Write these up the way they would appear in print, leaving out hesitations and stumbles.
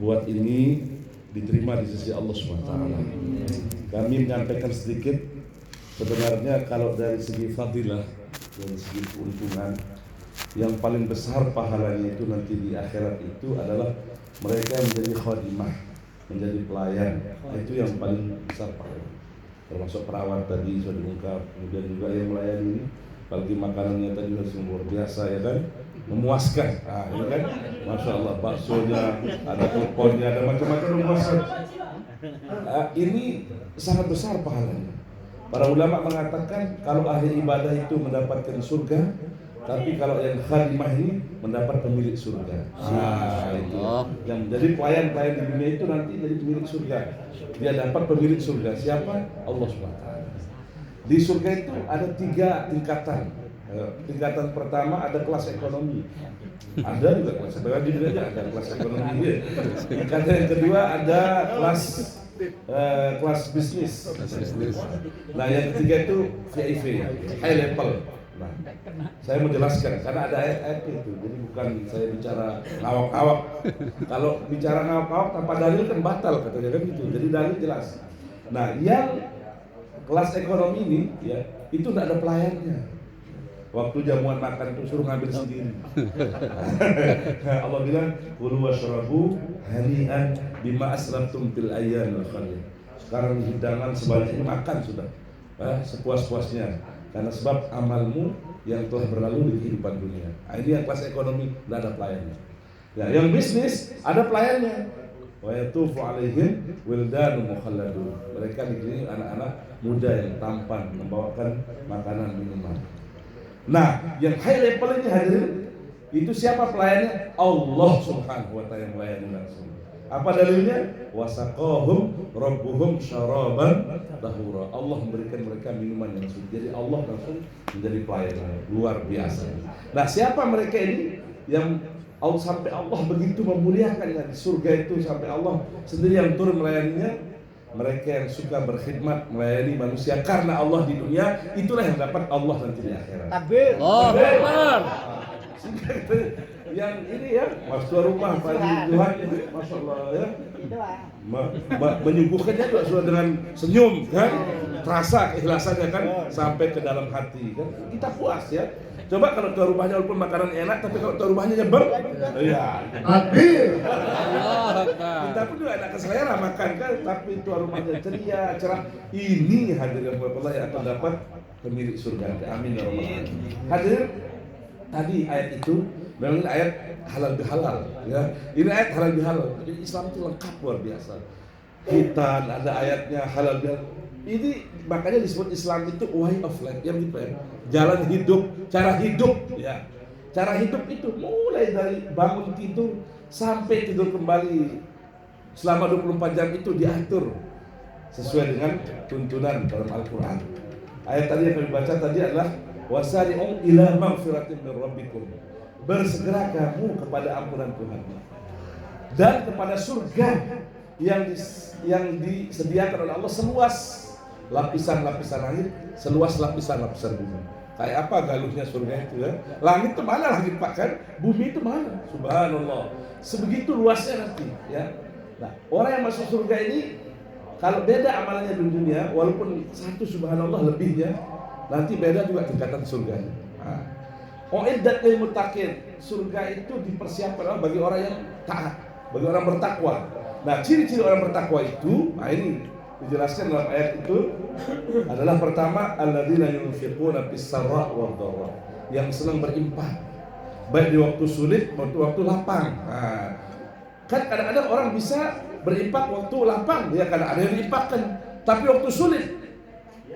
buat ini diterima di sisi Allah SWT. Kami menyampaikan sedikit, sebenarnya kalau dari segi fadilah, dari segi keuntungan, yang paling besar pahalanya itu nanti di akhirat itu adalah mereka menjadi khadimah, menjadi pelayan. Itu yang paling besar pahalanya. Termasuk perawat tadi sudah diungkap, kemudian juga yang melayani ini, apalagi makanannya tadi harus luar biasa ya kan, memuaskan. Ini kan, masya Allah, baksonya, ada teleponnya, ada macam-macam memuaskan. Ini sangat besar pahalanya. Para ulama mengatakan kalau ahli ibadah itu mendapatkan surga, tapi kalau yang khadimah ini mendapat pemilik surga. Itu yang menjadi pelayan-pelayan di dunia itu nanti jadi pemilik surga. Dia dapat pemilik surga. Siapa? Allah SWT. Di surga itu ada 3 tingkatan. Tingkatan pertama ada kelas ekonomi. Ada juga kelas ekonomi, ada kelas ekonomi. Tingkatan yang kedua ada kelas bisnis. Nah, yang ketiga itu VIP, high level. Nah, saya menjelaskan karena ada ayat-ayat itu, jadi bukan saya bicara ngawak-ngawak. Kalau bicara ngawak-ngawak tanpa dalil kan batal katanya kan gitu. Jadi dalil jelas. Nah, yang kelas ekonomi ini ya itu tidak ada pelayannya. Waktu jamuan makan itu suruh ngambil sendiri. Allah bilang, "Kulu washrabu hani'an bima asraftum fil ayyamil khalid." Sekarang hidangan sebaliknya makan sudah. Sepuas-puasnya. Karena sebab amalmu yang telah berlalu di kehidupan dunia. Ini yang kelas ekonomi, tidak ada pelayannya. Ya, yang bisnis ada pelayannya. Wa yatufu alaihim wildanu mukhalladun. Mereka dikelilingi anak-anak muda yang tampan membawakan makanan minuman. Nah, yang high level ini hadirin, itu siapa pelayannya? Allah Subhanahu wa ta'ala yang melayani langsung. Apa dalilnya? Wasaqahum rabbuhum syaraban tahura. Allah memberikan mereka minuman yang suci. Jadi Allah langsung menjadi pelayan luar biasa. Nah, siapa mereka ini yang sampai Allah begitu memuliakan di surga itu, sampai Allah sendiri yang turun melayaninya? Mereka yang suka berkhidmat melayani manusia karena Allah di dunia, itulah yang dapat Allah nanti di akhirat. Takbir. Allahu Akbar. Yang ini ya, mas tuan rumah Pak Tuhan, masya Allah ya, menyuguhkannya juga sudah dengan senyum kan, terasa keikhlasannya kan sampai ke dalam hati kan, kita puas ya. Coba kalau tuan rumahnya walaupun makanan enak, tapi kalau tuan rumahnya nyeber, ya. Kita pun juga enak selera makan kan, tapi tuan rumahnya ceria, cerah. Ini hadirin Allah yang akan dapat pemilik surga. Amin ya rabbal alamin. Hadirin, tadi ayat itu memang ini ayat halal bihalal ya. Ini ayat halal bihalal. Jadi Islam itu lengkap luar biasa. Hitan ada ayatnya halal bihalal. Ini makanya disebut Islam itu way of life, yang gitu ya. Jalan hidup, cara hidup ya. Cara hidup itu mulai dari bangun tidur sampai tidur kembali selama 24 jam itu diatur sesuai dengan tuntunan dalam Al-Qur'an. Ayat tadi yang kami baca tadi adalah wasari'u ila maghfiratin min rabbikum. Bersegera kamu kepada ampunan Tuhan dan kepada surga yang disediakan oleh Allah seluas lapisan-lapisan langit, seluas lapisan-lapisan bumi. Kayak apa galuhnya surga itu ya? Langit itu mana langit Pak kan? Bumi itu mana? Subhanallah. Sebegitu luasnya nanti ya. Nah, orang yang masuk surga ini kalau beda amalannya di dunia, walaupun satu subhanallah lebihnya, nanti beda juga tingkatan surganya. Uiddat lil muttaqin. Surga itu dipersiapkan bagi orang yang taat, bagi orang bertakwa. Nah, ciri-ciri orang bertakwa itu, nah ini dijelaskan dalam ayat itu adalah pertama alladzina yunfiquna fis sarra wad dharra, yang senang berinfak baik di waktu sulit maupun waktu lapang. Nah, kan kadang-kadang orang bisa berinfak waktu lapang, ya kadang ada yang diinfakkan, tapi waktu sulit.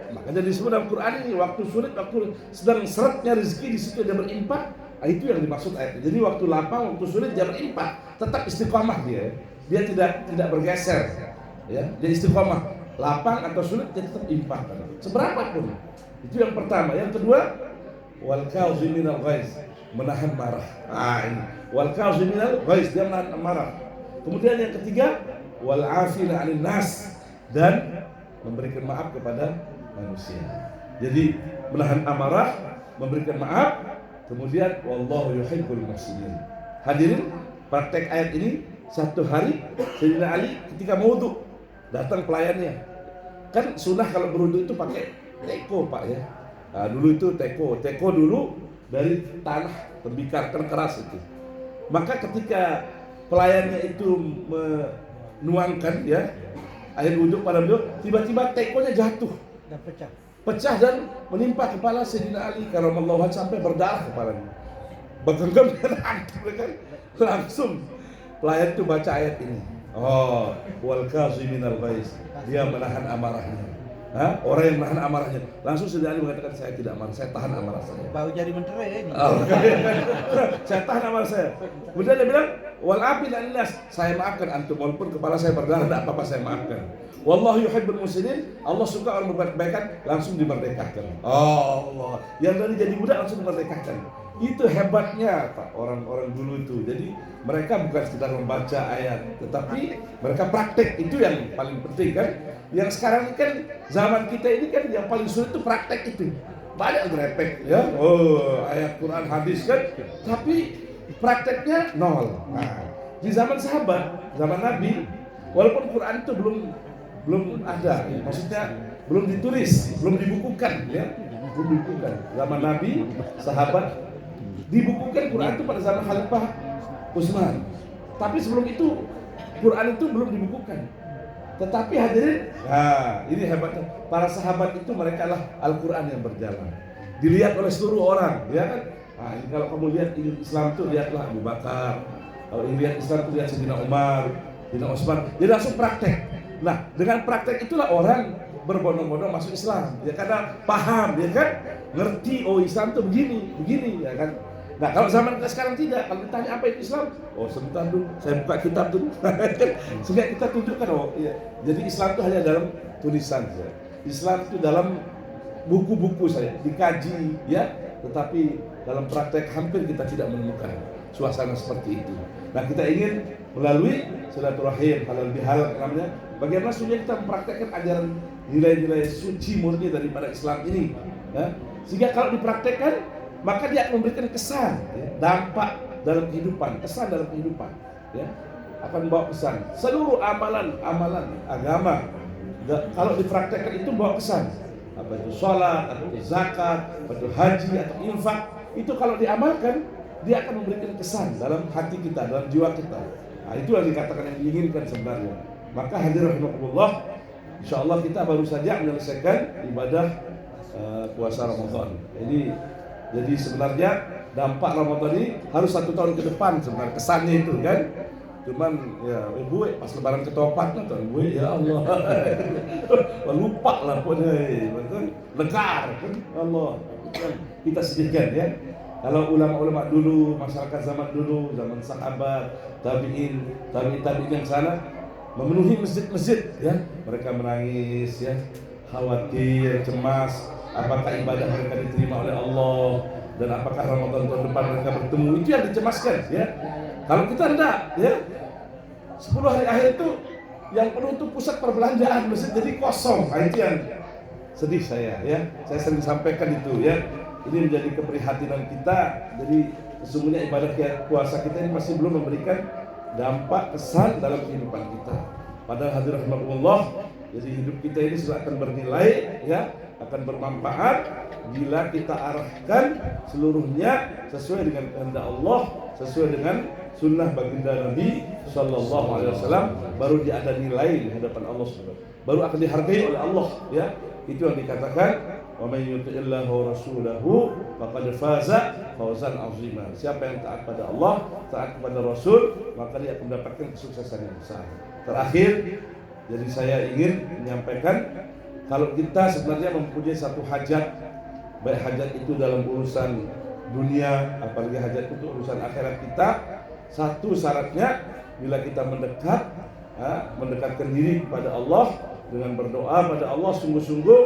Makanya disebut dalam Quran ini waktu sulit, waktu sedang seretnya rezeki, di situ dia berinfak. Nah, itu yang dimaksud ayat. Jadi waktu lapang, waktu sulit dia berinfak, tetap istiqamah dia. Dia tidak bergeser. Ya, dia istiqamah. Lapang atau sulit dia tetap infak. Seberapa pun. Itu yang pertama. Yang kedua, wal kaziminal ghaiz, menahan marah. Ah, ini. Wal kaziminal ghaiz, dia menahan marah. Kemudian yang ketiga, wal afina 'anil nas, dan memberikan maaf kepada manusia. Jadi menahan amarah, memberikan maaf, kemudian wallahu yuhibbul muhsinin. Hadirin, praktek ayat ini Satu hari Sayyidina Ali ketika mau wudu, datang pelayannya. Kan sunnah kalau berwudu itu pakai teko Pak ya. Nah, dulu itu teko dulu dari tanah tembikar keras itu. Maka ketika pelayannya itu menuangkan ya air wudhu pada beliau, tiba-tiba tekonya jatuh Dan pecah. pecah dan menimpa kepala Sayyidina Ali karramallahu wajhahu sampai berdarah kepalanya. Begenggam dan kan langsung pelayan itu baca ayat ini. Oh, wal kaziminal ghaiz. Dia menahan amarahnya. Orang yang menahan amarahnya. Langsung Sayyidina Ali mengatakan, saya tidak marah, saya tahan amarah saya. Bau jadi menteri ini. Saya tahan amarah saya. Kemudian dia bilang, wal afin aninnas, saya maafkan antum walaupun kepala saya berdarah, tidak apa-apa saya maafkan. Wallahu yuhibbul muslimin, Allah suka orang berbuat kebaikan, langsung dimerdekakan. Oh Allah, yang dari jadi budak langsung dimerdekakan. Itu hebatnya Pak, orang-orang dulu itu. Jadi mereka bukan sekedar membaca ayat, tetapi mereka praktek. Itu yang paling penting kan. Yang sekarang kan zaman kita ini kan yang paling sulit itu praktek itu. Banyak grepek ya. Oh, ayat Quran hadis kan, tapi prakteknya nol. Nah, di zaman sahabat, zaman Nabi, walaupun Quran itu belum ada, maksudnya belum ditulis, belum dibukukan ya. Belum dibukukan. Zaman Nabi, sahabat dibukukan Quran itu pada zaman Khalifah Utsman. Tapi sebelum itu Quran itu belum dibukukan. Tetapi hadirin, ini hebatnya. Para sahabat itu mereka lah Al-Quran yang berjalan. Dilihat oleh seluruh orang, ya kan? Nah, ini kalau kamu lihat Islam itu lihatlah Abu Bakar. Kalau lihat Islam itu lihat Sayyidina Umar, Sayyidina Utsman. Jadi langsung praktek. Nah, dengan praktek itulah orang berbondong-bondong masuk Islam. Ya karena paham, ya kan? Ngerti, oh Islam itu begini, ya kan? Nah kalau zaman sekarang tidak, kalau ditanya apa itu Islam, oh sebentar dulu, saya buka kitab dulu, sehingga kita tunjukkan, oh iya. Jadi Islam itu hanya dalam tulisan saja. Islam itu dalam buku-buku saja, dikaji, ya. Tetapi dalam praktek hampir kita tidak menemukan suasana seperti itu. Nah kita ingin melalui silaturahim, halal bihalal namanya, bagaimana sudah kita mempraktekkan ajaran nilai-nilai suci murni daripada Islam ini, ya. Sehingga kalau dipraktekkan maka dia akan memberikan kesan, ya, dampak dalam kehidupan, kesan dalam kehidupan, ya, akan membawa kesan. Seluruh amalan agama, kalau dipraktekkan itu membawa kesan. Apa itu sholat, atau itu zakat, atau itu haji, atau infak, itu kalau diamalkan, dia akan memberikan kesan dalam hati kita, dalam jiwa kita. Nah, itu yang dikatakan yang diinginkan sebenarnya. Maka hadirin rahimakumullah, insyaallah kita baru saja menyelesaikan ibadah puasa Ramadan. Jadi sebenarnya dampak Ramadan ini harus 1 tahun ke depan sebenarnya kesannya itu kan. Cuman ya ibu pas lebaran ketoprak lah tuh ibu ya Allah. Lupa lah pun betul. Lekar kan Allah. Kita sedihkan ya. Kalau ulama-ulama dulu, masyarakat zaman dulu, zaman sahabat, tabi'in yang sana memenuhi masjid-masjid ya. Mereka menangis ya, khawatir, cemas, apakah ibadah mereka diterima oleh Allah dan apakah Ramadan tahun depan mereka bertemu, itu yang dicemaskan ya. Kalau kita enggak ya, 10 hari akhir itu yang penuh itu pusat perbelanjaan masjid jadi kosong. Nah, itu yang sedih saya ya. Saya sering sampaikan itu ya. Ini menjadi keprihatinan kita. Jadi sesungguhnya ibadah puasa kita ini masih belum memberikan dampak kesan dalam kehidupan kita. Padahal hadirin rahimakumullah, jadi hidup kita ini sudah akan bernilai ya, akan bermanfaat bila kita arahkan seluruhnya sesuai dengan kehendak Allah, sesuai dengan sunnah baginda Nabi Sallallahu Alaihi Wasallam, baru dia ada nilai di hadapan Allah Subhanahu, baru akan dihargai oleh Allah ya. Itu yang dikatakan wa may yuti'illahu wa rasulahu faqad faza fawzan 'azima. Siapa yang taat pada Allah, taat kepada Rasul, maka dia akan mendapatkan kesuksesan yang besar. Terakhir, jadi saya ingin menyampaikan kalau kita sebenarnya mempunyai satu hajat, baik hajat itu dalam urusan dunia, apalagi hajat itu urusan akhirat kita, satu syaratnya bila kita mendekatkan diri kepada Allah dengan berdoa pada Allah sungguh-sungguh,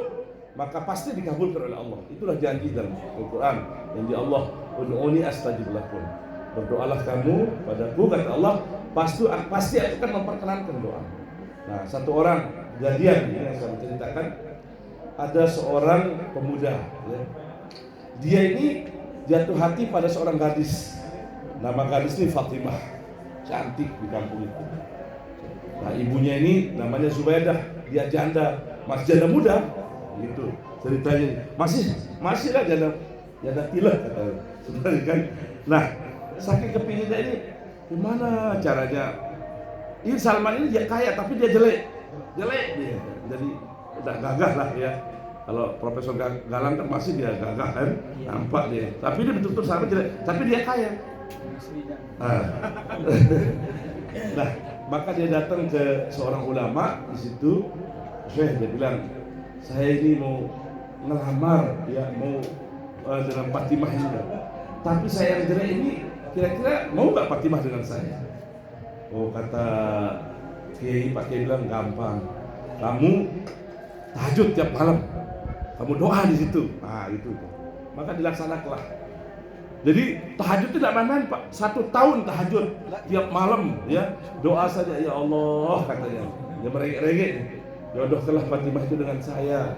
maka pasti dikabulkan oleh Allah. Itulah janji dalam Al-Quran, janji Allah, ud'uni astajib lakum. Berdoalah kamu padaku, kata Allah, pasti akan memperkenankan doa. Nah, satu orang kejadian yang saya ceritakan, ada seorang pemuda ya. Dia ini jatuh hati pada seorang gadis. Nama gadis ini Fatimah. cantik di kampung itu. Nah ibunya ini namanya Zubaidah, dia janda, masih janda muda, gitu ceritanya. Masih lah janda tilah kata sebenarnya kan. Nah saking kepinginnya ini, gimana caranya? Ini Salman ini dia kaya tapi dia jelek dia, jadi udah gagah lah ya. Kalau Profesor Galang kan masih dia gagah kan, nampak dia. Tapi dia betul-betul Salman jelek, tapi dia kaya. Nah, maka dia datang ke seorang ulama di situ. Syekh, dia bilang, saya ini mau ngelamar, ya mau dengan Fatimah ini. Tapi saya yang jelek ini, kira-kira mau nggak Fatimah dengan saya? Oh, kata Pak Kiai bilang gampang. Kamu tahajud tiap malam, kamu doa di situ. Nah itu. Maka dilaksanakanlah. Jadi tahajud itu tidak main-main Pak. 1 tahun tahajud tiap malam ya. Doa saja ya Allah katanya. Dia merengek-rengek. Jodohkanlah Fatimah itu dengan saya.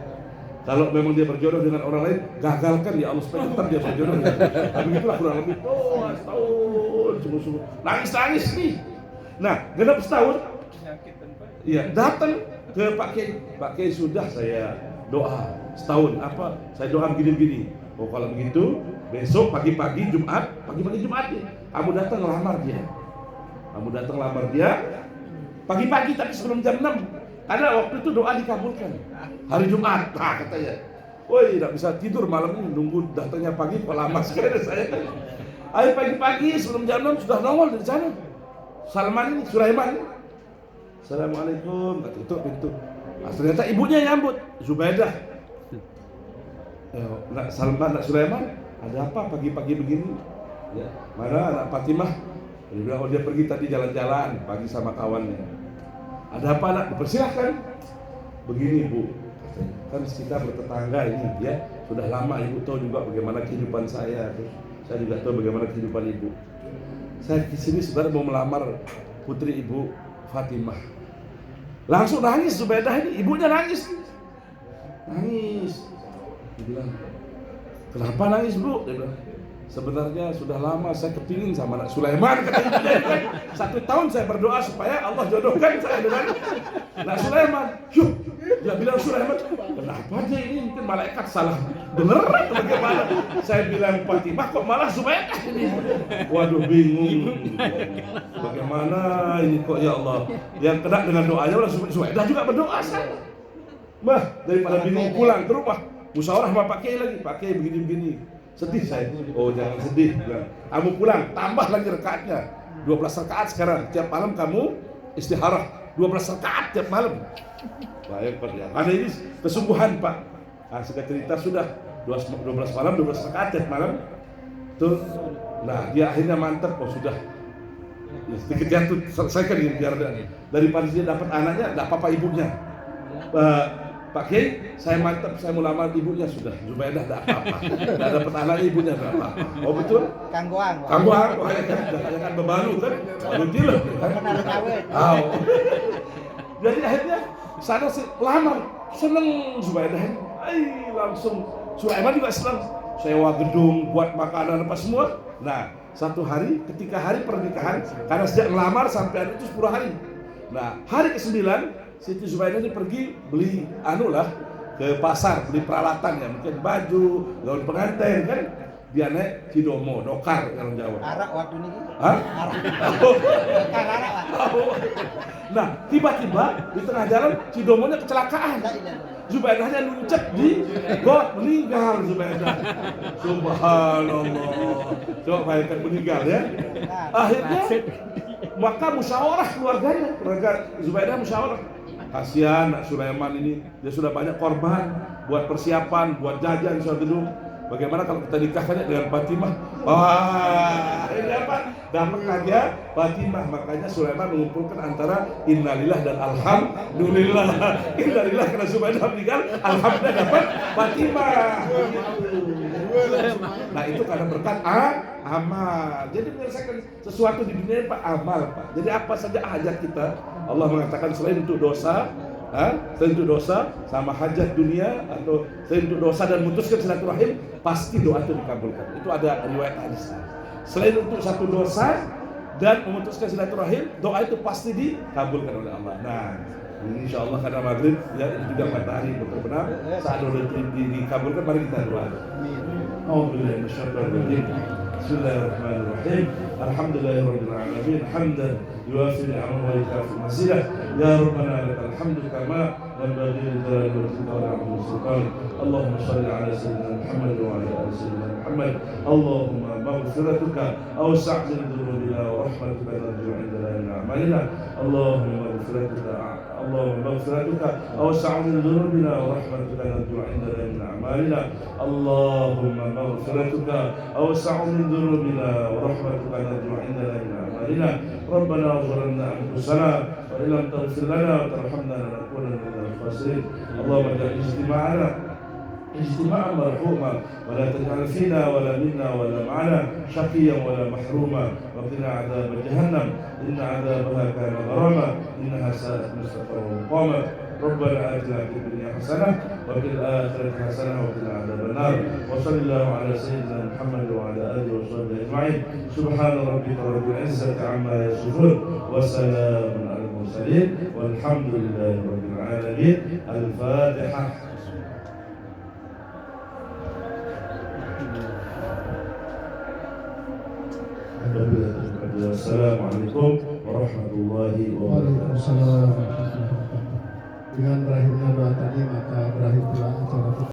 Kalau memang dia berjodoh dengan orang lain, gagalkan ya Allah supaya tetap dia berjodoh. Tapi itulah kurang lebih. Oh, setahun sungguh-sungguh. Nangis-nangis nih. Nah, genap setahun. Iya, datang ke Pak Kiai. Pak Kiai sudah saya doa setahun. Apa? Saya doa begini-begini. Oh kalau begitu, besok pagi-pagi Jumat nih, kamu datang lamar dia. Pagi-pagi tapi sebelum jam 6. Karena waktu itu doa dikabulkan. Hari Jumat. Nah katanya, woi tidak bisa tidur malam ini, nunggu datangnya pagi kok lama sekali saya. Ayo pagi-pagi sebelum jam 6 sudah nongol dari sana. Salman ini, Sulaiman ini. Assalamualaikum, tutup pintu. Nah, ternyata ibunya yang nyambut, Zubaidah. Nak Salman, nak Sulaiman, ada apa pagi-pagi begini? Ya, mana anak Fatimah? Dia bilang, oh dia pergi tadi jalan-jalan pagi sama kawannya. Ada apa nak? Dipersilahkan. Begini Bu, kan kita bertetangga ini, ya sudah lama ibu tahu juga bagaimana kehidupan saya. Saya juga tahu bagaimana kehidupan ibu. Saya di sini sebenarnya mau melamar putri ibu Fatimah. Langsung nangis Zubaidah ini, ibunya nangis. Dia bilang, kenapa nangis Bu? Dia bilang, sebenarnya sudah lama saya kepingin sama anak Sulaiman. Kata ibunya, 1 tahun saya berdoa supaya Allah jodohkan saya dengan anak Sulaiman. Yuh, dia bilang Sulaiman, kenapa dia ini mungkin malaikat salah beneran bagaimana? Saya bilang Fatimah kok malah Zubaidah ini. Waduh bingung. Bagaimana ini kok ya Allah? Yang kena dengan doanya langsung Zubaidah juga berdoa saya. Bah, daripada bingung pulang ke rumah. Musyawarah sama Pak Kiai lagi, Pak Kiai begini-begini. Sedih saya. Oh jangan sedih. Bilang, kamu pulang, tambah lagi rakaatnya. 12 rakaat sekarang. Tiap malam kamu istikharah. 12 rakaat tiap malam. Baik Pak ya. Karena ini kesungguhan Pak. Nah, singkat cerita sudah 12 malam, 12 rakaat tiap malam. Tuh. Nah dia akhirnya mantap. Oh sudah. Ya, sedikit jatuh selesaikan ini biar daripada dia dapat anaknya, tidak apa-apa ibunya. Pak Kiai, saya mantap, saya mau lamar ibunya sudah. Zubaidah tidak apa-apa. Tidak dapat anaknya ibunya tidak apa-apa. Oh betul? Kangguang. Wah ya kan bebalu kan? Betul kan? Oh. Jadi akhirnya sana lamar, seneng Zubaidah. Langsung Sulaiman juga senang. Sewa gedung, buat makanan apa semua. Nah, satu hari ketika hari pernikahan, karena sejak melamar sampai hari itu 10 hari. Nah, hari ke-9 Siti Zubaidah ini pergi beli ke pasar, beli peralatan ya, mungkin baju, gaun pengantin kan. Dia naik Cidomo, dokar orang Jawa. Arak waktu ini. Hah? Arak. Nah, tiba-tiba di tengah jalan Cidomonya kecelakaan. Zubaidahnya luncet di got, meninggal Zubaidah. Subhanallah. Coba bayangkan meninggal ya. Akhirnya maka musyawarah keluarga Zubaidah musyawarah. Kasihan nak Sulaiman ini, dia sudah banyak korban buat persiapan, buat jajan soal gedung. Bagaimana kalau kita nikahkannya dengan Fatimah? Wah, ini apa? Dapat ya Fatimah. Makanya Sulaiman mengumpulkan antara innalillah dan alhamdulillah. Innalillah karena Zubaidah meninggal, alhamdulillah dapat Fatimah. Nah itu karena berkat amal. Jadi menyelesaikan sesuatu di dunia Pak amal Pak. Jadi apa saja hajat kita, Allah mengatakan selain untuk dosa, selain untuk dosa sama hajat dunia atau selain untuk dosa dan memutuskan silaturahim, pasti doa itu dikabulkan. Itu ada riwayat hadis. Selain untuk satu dosa, dan memutuskan silaturahim, doa itu pasti dikabulkan oleh Allah. Nah, ini insya Allah karena maghrib ya ini juga matahari berbenam, saat doa dikabulkan mari kita doa. Alhamdulillah, Bismillahirrahmanirrahim. Alhamdulillahirabbil alamin. Hamdan yuwafi ni'amahu wa yukafi mazidah. Ya Rabbana lakal hamdu kama yanbaghi li jalali wajhika wa li'azimi sultanik. Allahumma shalli ala sayyidina Muhammad wa ala ali sayyidina Muhammad. Allahumma maghfiratuka awsa' min dhunubina wa rahmatuka narju 'inda min a'malina. Allahumma maghfiratuka awsa' min dhunubina wa rahmatuka narju 'inda min a'malina. Allahumma maghfiratuka awsa' min dhunubina wa rahmatuka narju 'inda min a'malina. Rabbana zalamna anfusana wa illam taghfir lana wa tarhamna lanakunanna minal khasirin. Allahumma ij'al ijtima'ana اجتماعا مرحوما ولا تجعل فينا ولا منا ولا معنا شقيا ولا محروما وقنا عذاب جهنم إن عذابها كان غراما إنها ساءت مستقرا ومقاما. ربنا آتنا في الدنيا حسنة وفي الآخرة حسنة وقنا عذاب النار. وصلى الله على سيدنا محمد وعلى آله وصحبه أجمعين. سبحان ربك رب العزة عما يصفون وسلام على المرسلين والحمد لله رب العالمين. الفاتحة. Assalamualaikum warahmatullahi wabarakatuh. Dengan berakhirnya doa tadi maka berakhir pula acara